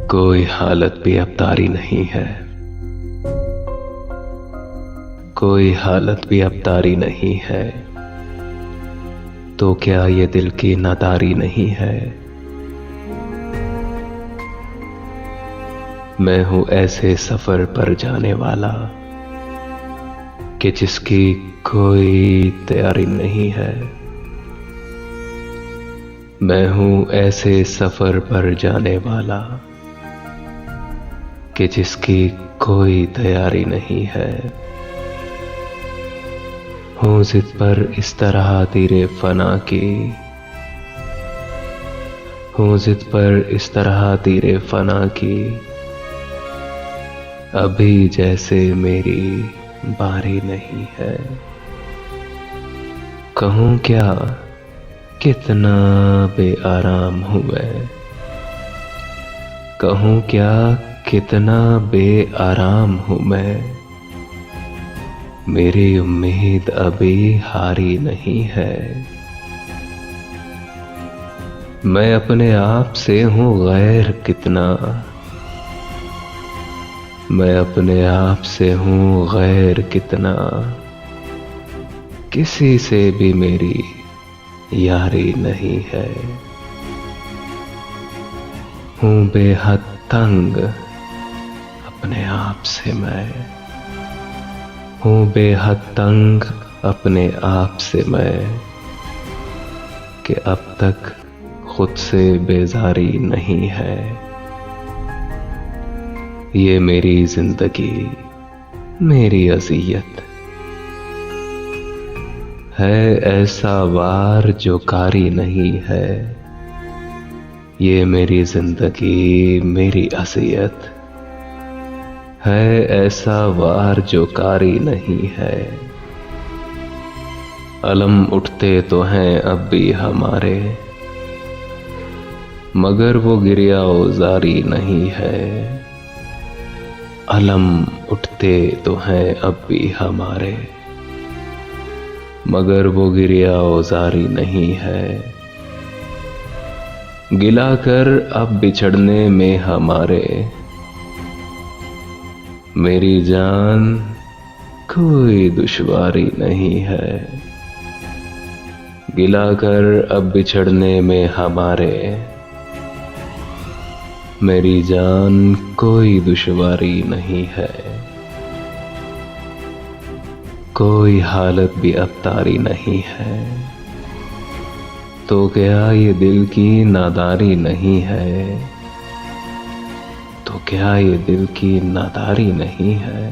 कोई हालत भी अब तारी नहीं है, कोई हालत भी अब तारी नहीं है। तो क्या ये दिल की नादारी नहीं है? मैं हूं ऐसे सफर पर जाने वाला कि जिसकी कोई तैयारी नहीं है। मैं हूं ऐसे सफर पर जाने वाला कि जिसकी कोई तैयारी नहीं है। हूँ जिद पर इस तरह तीरे फना की, हूँ जिद पर इस तरह तीरे फना की, अभी जैसे मेरी बारी नहीं है। कहूँ क्या कितना बेआराम हूँ मैं, कहूँ क्या कितना बेआराम हूँ मैं। मेरी उम्मीद अभी हारी नहीं है। मैं अपने आप से हूँ गैर कितना, मैं अपने आप से हूँ गैर कितना। किसी से भी मेरी यारी नहीं है। हूँ बेहद तंग अपने आप से मैं, हूँ बेहद तंग अपने आप से मैं, कि अब तक खुद से बेजारी नहीं है। ये मेरी जिंदगी मेरी अज़ियत है, ऐसा वार जो कारी नहीं है। ये मेरी जिंदगी मेरी अज़ियत है, ऐसा वार जो कारी नहीं है। अलम उठते तो हैं अब भी हमारे, मगर वो गिरिया जारी नहीं है। अलम उठते तो हैं अब भी हमारे, मगर वो गिरिया जारी नहीं है। गिला कर अब बिछड़ने में हमारे, मेरी जान कोई दुश्वारी नहीं है। गिला कर अब बिछड़ने में हमारे, मेरी जान कोई दुश्वारी नहीं है। कोई हालत भी अब तारी नहीं है। तो क्या ये दिल की नादारी नहीं है? तो क्या ये दिल की नादारी नहीं है?